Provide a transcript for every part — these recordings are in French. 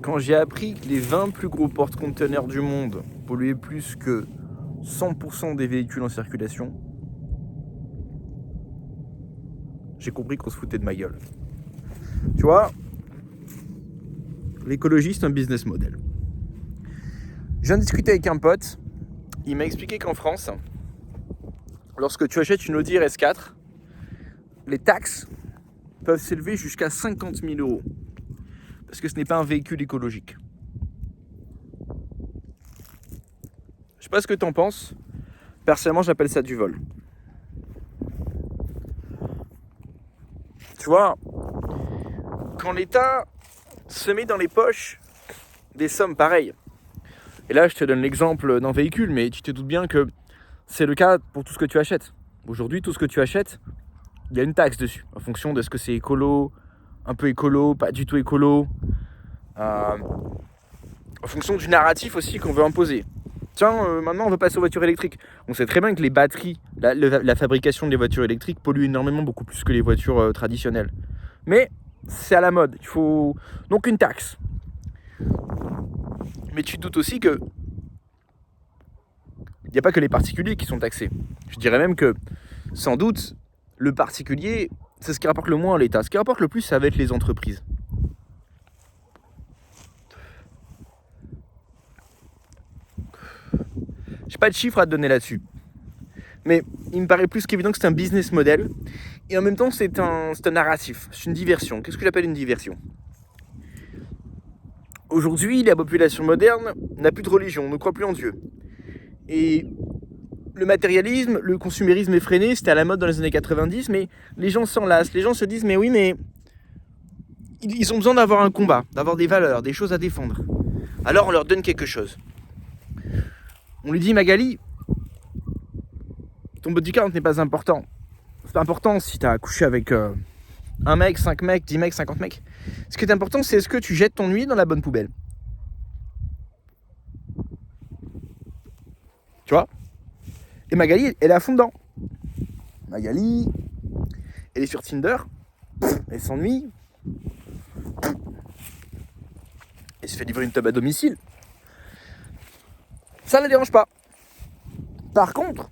quand j'ai appris que les 20 plus gros porte-conteneurs du monde polluaient plus que 100% des véhicules en circulation, j'ai compris qu'on se foutait de ma gueule. Tu vois, l'écologie, c'est un business model. Je viens de discuter avec un pote, il m'a expliqué qu'en France, lorsque tu achètes une Audi RS4, les taxes peuvent s'élever jusqu'à 50 000 euros. Parce que ce n'est pas un véhicule écologique. Je sais pas ce que t'en penses. Personnellement, j'appelle ça du vol. Tu vois, quand l'État se met dans les poches des sommes pareilles, et là je te donne l'exemple d'un véhicule, mais tu te doutes bien que c'est le cas pour tout ce que tu achètes. Aujourd'hui, tout ce que tu achètes, il y a une taxe dessus, en fonction de ce que c'est écolo, un peu écolo, pas du tout écolo, en fonction du narratif aussi qu'on veut imposer. Tiens, maintenant on veut passer aux voitures électriques. On sait très bien que les batteries, la fabrication des voitures électriques pollue énormément, beaucoup plus que les voitures traditionnelles. Mais c'est à la mode, il faut donc une taxe. Mais tu te doutes aussi que il n'y a pas que les particuliers qui sont taxés. Je dirais même que, sans doute, le particulier, c'est ce qui rapporte le moins à l'État. Ce qui rapporte le plus, ça va être les entreprises. J'ai pas de chiffres à te donner là-dessus. Mais il me paraît plus qu'évident que c'est un business model. Et en même temps, c'est un narratif. C'est une diversion. Qu'est-ce que j'appelle une diversion ? Aujourd'hui, la population moderne n'a plus de religion, ne croit plus en Dieu. Et le matérialisme, le consumérisme effréné, c'était à la mode dans les années 90, mais les gens s'en lassent. Les gens se disent, mais oui, mais ils ont besoin d'avoir un combat, d'avoir des valeurs, des choses à défendre. Alors on leur donne quelque chose. On lui dit, Magali, ton body count n'est pas important. C'est pas important si tu as couché avec un mec, 5 mecs, 10 mecs, 50 mecs. Ce qui est important, c'est est-ce que tu jettes ton nuit dans la bonne poubelle. Tu vois ? Et Magali, elle est à fond dedans. Magali, elle est sur Tinder, elle s'ennuie, elle se fait livrer une tub à domicile. Ça ne la dérange pas. Par contre,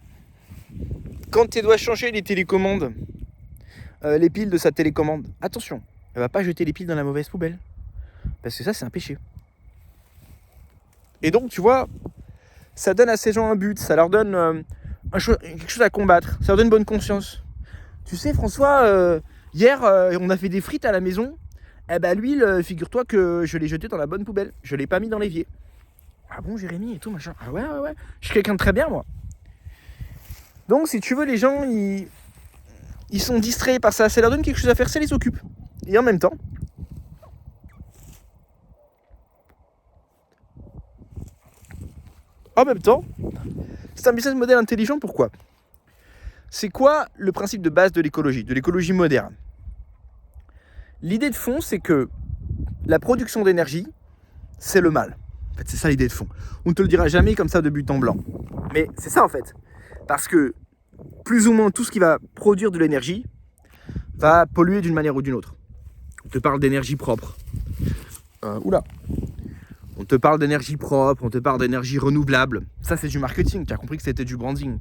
quand tu dois changer les télécommandes, les piles de sa télécommande, attention, elle va pas jeter les piles dans la mauvaise poubelle. Parce que ça, c'est un péché. Et donc, tu vois, ça donne à ces gens un but, ça leur donne quelque chose à combattre, ça leur donne bonne conscience. Tu sais, François, hier, on a fait des frites à la maison. Eh ben, l'huile, figure-toi que je l'ai jetée dans la bonne poubelle. Je l'ai pas mis dans l'évier. Ah bon, Jérémy et tout, machin. Ah ouais. Je suis quelqu'un de très bien, moi. Donc, si tu veux, les gens, ils sont distraits par ça. Ça leur donne quelque chose à faire, ça les occupe. Et en même temps, c'est un business model intelligent. Pourquoi ? C'est quoi le principe de base de l'écologie moderne ? L'idée de fond, c'est que la production d'énergie, c'est le mal. En fait, c'est ça l'idée de fond. On ne te le dira jamais comme ça de but en blanc. Mais c'est ça en fait. Parce que plus ou moins tout ce qui va produire de l'énergie va polluer d'une manière ou d'une autre. On te parle d'énergie propre. On te parle d'énergie propre, on te parle d'énergie renouvelable. Ça, c'est du marketing. Tu as compris que c'était du branding.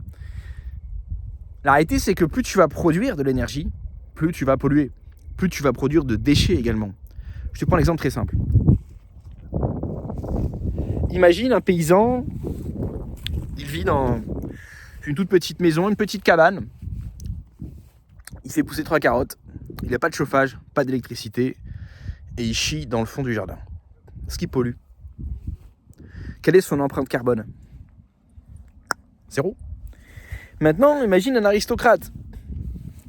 La réalité, c'est que plus tu vas produire de l'énergie, plus tu vas polluer. Plus tu vas produire de déchets également. Je te prends l'exemple très simple. Imagine un paysan, il vit dans une toute petite maison, une petite cabane. Il fait pousser 3 carottes. Il n'a pas de chauffage, pas d'électricité. Et il chie dans le fond du jardin. Ce qui pollue. Quelle est son empreinte carbone ? 0. Maintenant, imagine un aristocrate.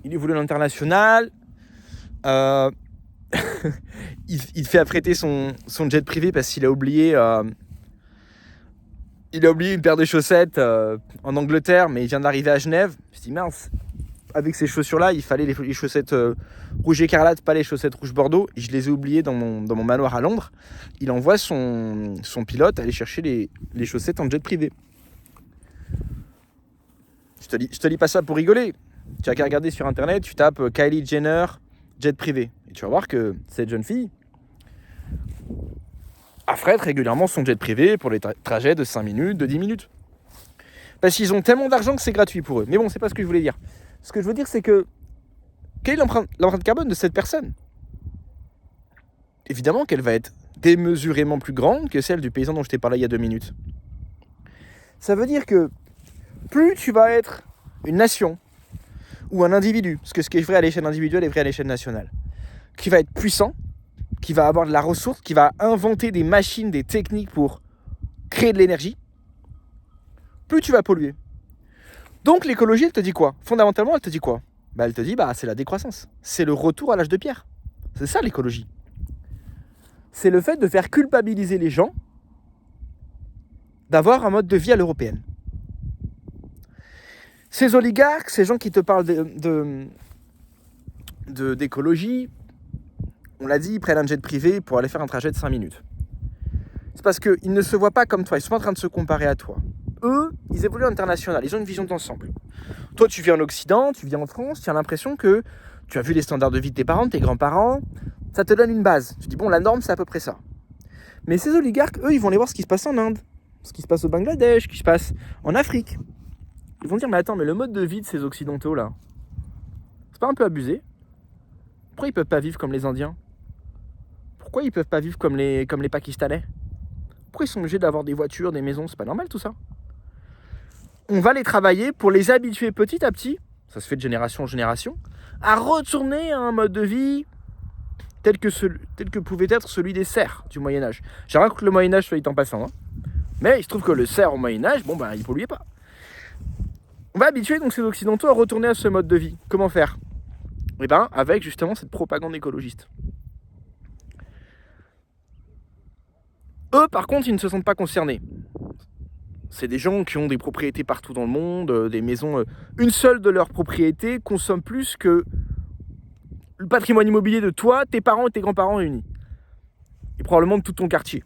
Il est voulu à l'international. Il fait affréter son jet privé parce qu'il a oublié une paire de chaussettes en Angleterre, mais il vient d'arriver à Genève. Il se dit mince, avec ces chaussures-là, il fallait les chaussettes rouge écarlate, pas les chaussettes rouge bordeaux. Et je les ai oubliées dans mon manoir à Londres. Il envoie son pilote aller chercher les chaussettes en jet privé. Je te lis pas ça pour rigoler. Tu as qu'à regarder sur internet, tu tapes Kylie Jenner jet privé. Et tu vas voir que cette jeune fille, affrètent régulièrement son jet privé pour les trajets de 5 minutes, de 10 minutes. Parce qu'ils ont tellement d'argent que c'est gratuit pour eux. Mais bon, c'est pas ce que je voulais dire. Ce que je veux dire, c'est que quelle est l'empreinte carbone de cette personne ? Évidemment qu'elle va être démesurément plus grande que celle du paysan dont je t'ai parlé il y a 2 minutes. Ça veut dire que plus tu vas être une nation ou un individu, parce que ce qui est vrai à l'échelle individuelle est vrai à l'échelle nationale, qui va être puissant, qui va avoir de la ressource, qui va inventer des machines, des techniques pour créer de l'énergie, plus tu vas polluer. Donc l'écologie, elle te dit quoi ? Fondamentalement, elle te dit quoi ? Elle te dit, c'est la décroissance. C'est le retour à l'âge de pierre. C'est ça l'écologie. C'est le fait de faire culpabiliser les gens d'avoir un mode de vie à l'européenne. Ces oligarques, ces gens qui te parlent d'écologie, on l'a dit, ils prennent un jet privé pour aller faire un trajet de 5 minutes. C'est parce qu'ils ne se voient pas comme toi, ils sont pas en train de se comparer à toi. Eux, ils évoluent à l'international, ils ont une vision d'ensemble. Toi, tu vis en Occident, tu vis en France, tu as l'impression que tu as vu les standards de vie de tes parents, de tes grands-parents, ça te donne une base. Tu dis, bon, la norme, c'est à peu près ça. Mais ces oligarques, eux, ils vont aller voir ce qui se passe en Inde, ce qui se passe au Bangladesh, ce qui se passe en Afrique. Ils vont dire, mais attends, mais le mode de vie de ces occidentaux-là, c'est pas un peu abusé ? Pourquoi ils peuvent pas vivre comme les Indiens ? Pourquoi ils peuvent pas vivre comme les Pakistanais ? Pourquoi ils sont obligés d'avoir des voitures, des maisons ? C'est pas normal tout ça. On va les travailler pour les habituer petit à petit, ça se fait de génération en génération, à retourner à un mode de vie tel que pouvait être celui des serfs du Moyen-Âge. J'ai rien contre le Moyen-Âge, soit dit en passant, mais il se trouve que le cerf au Moyen-Âge, il polluait pas. On va habituer donc ces occidentaux à retourner à ce mode de vie. Comment faire ? Avec justement cette propagande écologiste. Eux, par contre, ils ne se sentent pas concernés. C'est des gens qui ont des propriétés partout dans le monde, des maisons. Une seule de leurs propriétés consomme plus que le patrimoine immobilier de toi, tes parents et tes grands-parents réunis. Et probablement de tout ton quartier.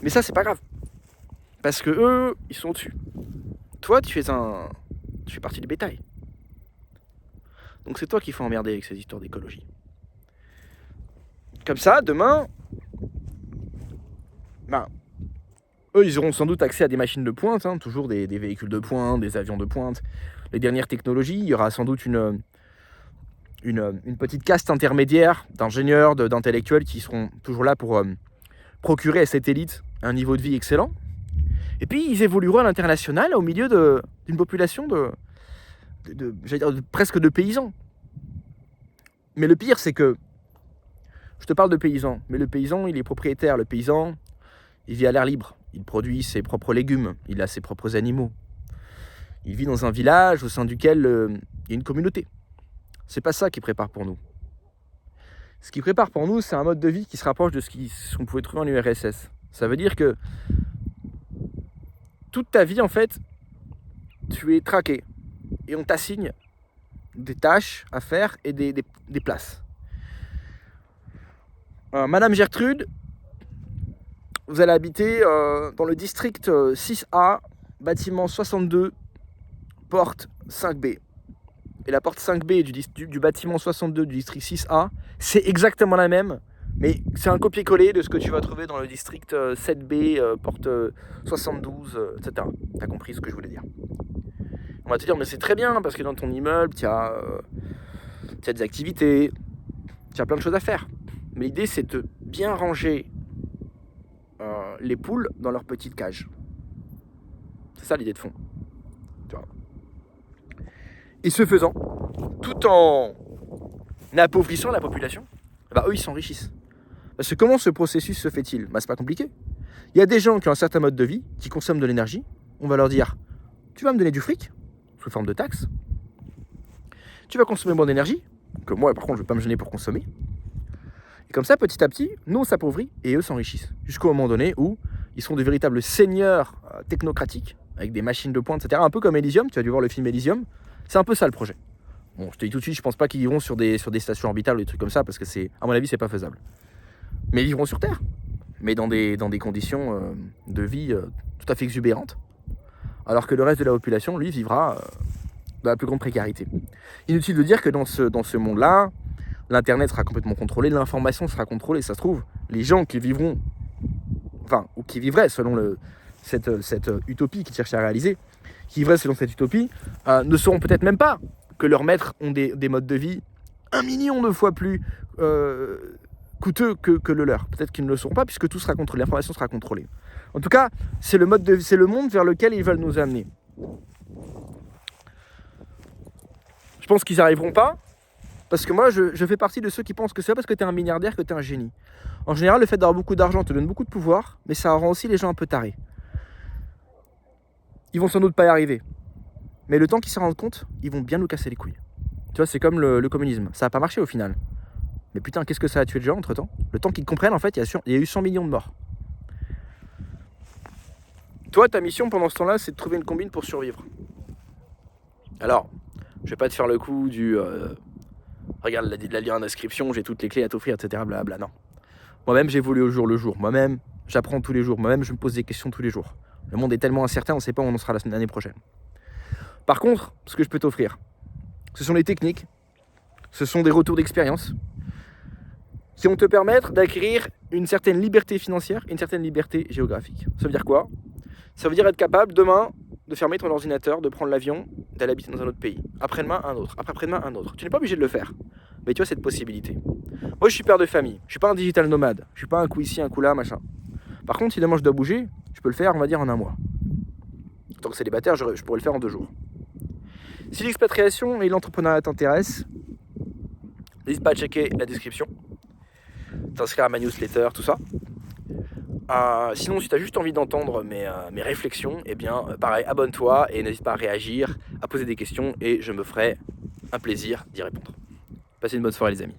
Mais ça, c'est pas grave. Parce que eux, ils sont au-dessus. Toi, tu fais partie du bétail. Donc c'est toi qu'il faut emmerder avec ces histoires d'écologie. Comme ça, demain, eux, ils auront sans doute accès à des machines de pointe, toujours des véhicules de pointe, des avions de pointe, les dernières technologies. Il y aura sans doute une petite caste intermédiaire d'ingénieurs, d'intellectuels qui seront toujours là pour procurer à cette élite un niveau de vie excellent. Et puis, ils évolueront à l'international au milieu d'une population presque de paysans. Mais le pire, c'est que je te parle de paysans, mais le paysan, il est propriétaire. Le paysan, il vit à l'air libre. Il produit ses propres légumes. Il a ses propres animaux. Il vit dans un village au sein duquel il y a une communauté. C'est pas ça qu'il prépare pour nous. Ce qu'il prépare pour nous, c'est un mode de vie qui se rapproche de ce qu'on pouvait trouver en URSS. Ça veut dire que toute ta vie, en fait, tu es traqué. Et on t'assigne des tâches à faire et des places. Madame Gertrude, vous allez habiter dans le district 6A, bâtiment 62, porte 5B. Et la porte 5B du bâtiment 62 du district 6A, c'est exactement la même, mais c'est un copier-coller de ce que tu vas trouver dans le district 7B, porte 72, etc. T'as compris ce que je voulais dire. On va te dire, mais c'est très bien, parce que dans ton immeuble, tu as des activités, tu as plein de choses à faire. Mais l'idée, c'est de bien ranger les poules dans leur petite cage. C'est ça l'idée de fond. Tu vois. Et ce faisant, tout en appauvrissant la population, eux, ils s'enrichissent. Parce que comment ce processus se fait-il ? C'est pas compliqué. Il y a des gens qui ont un certain mode de vie, qui consomment de l'énergie. On va leur dire, tu vas me donner du fric, sous forme de taxes. Tu vas consommer moins d'énergie, que moi, par contre, je ne vais pas me gêner pour consommer. Et comme ça, petit à petit, nous, on s'appauvrit et eux s'enrichissent. Jusqu'au moment donné où ils sont de véritables seigneurs technocratiques, avec des machines de pointe, etc. Un peu comme Elysium, tu as dû voir le film Elysium. C'est un peu ça le projet. Bon, je te dis tout de suite, je pense pas qu'ils iront sur des stations orbitales ou des trucs comme ça, parce que à mon avis, c'est pas faisable. Mais ils vivront sur Terre, mais dans des conditions de vie tout à fait exubérantes. Alors que le reste de la population, lui, vivra dans la plus grande précarité. Inutile de dire que dans ce monde-là, l'Internet sera complètement contrôlé, l'information sera contrôlée. Ça se trouve, les gens qui vivront enfin, ou qui vivraient selon cette utopie qu'ils cherchent à réaliser, qui vivraient selon cette utopie, ne sauront peut-être même pas que leurs maîtres ont des modes de vie 1 million de fois plus coûteux que le leur. Peut-être qu'ils ne le sauront pas puisque tout sera contrôlé, l'information sera contrôlée. En tout cas, c'est le monde vers lequel ils veulent nous amener. Je pense qu'ils n'y arriveront pas, parce que moi, je fais partie de ceux qui pensent que c'est pas parce que tu es un milliardaire que tu es un génie. En général, le fait d'avoir beaucoup d'argent te donne beaucoup de pouvoir, mais ça rend aussi les gens un peu tarés. Ils vont sans doute pas y arriver. Mais le temps qu'ils s'en rendent compte, ils vont bien nous casser les couilles. Tu vois, c'est comme le communisme. Ça n'a pas marché au final. Mais putain, qu'est-ce que ça a tué de gens entre temps? Le temps qu'ils comprennent, en fait, il y a eu 100 millions de morts. Toi, ta mission pendant ce temps-là, c'est de trouver une combine pour survivre. Alors, je vais pas te faire le coup du regarde la lien d'inscription, j'ai toutes les clés à t'offrir, etc. Blablabla. Non. Moi-même, j'évolue au jour le jour. Moi-même, j'apprends tous les jours. Moi-même, je me pose des questions tous les jours. Le monde est tellement incertain, on ne sait pas où on en sera l'année prochaine. Par contre, ce que je peux t'offrir, ce sont les techniques, ce sont des retours d'expérience qui vont te permettre d'acquérir une certaine liberté financière et une certaine liberté géographique. Ça veut dire quoi? Ça veut dire être capable, demain, de fermer ton ordinateur, de prendre l'avion, d'aller habiter dans un autre pays. Après-demain, un autre. Après-demain, un autre. Tu n'es pas obligé de le faire. Mais tu as cette possibilité. Moi, je suis père de famille. Je ne suis pas un digital nomade. Je ne suis pas un coup ici, un coup là, machin. Par contre, si demain je dois bouger, je peux le faire, on va dire, en 1 mois. En tant que célibataire, je pourrais le faire en 2 jours. Si l'expatriation et l'entrepreneuriat t'intéressent, n'hésite pas à checker la description. T'inscrire à ma newsletter, tout ça. Sinon, si tu as juste envie d'entendre mes réflexions, eh bien, pareil, abonne-toi et n'hésite pas à réagir, à poser des questions et je me ferai un plaisir d'y répondre. Passez une bonne soirée, les amis.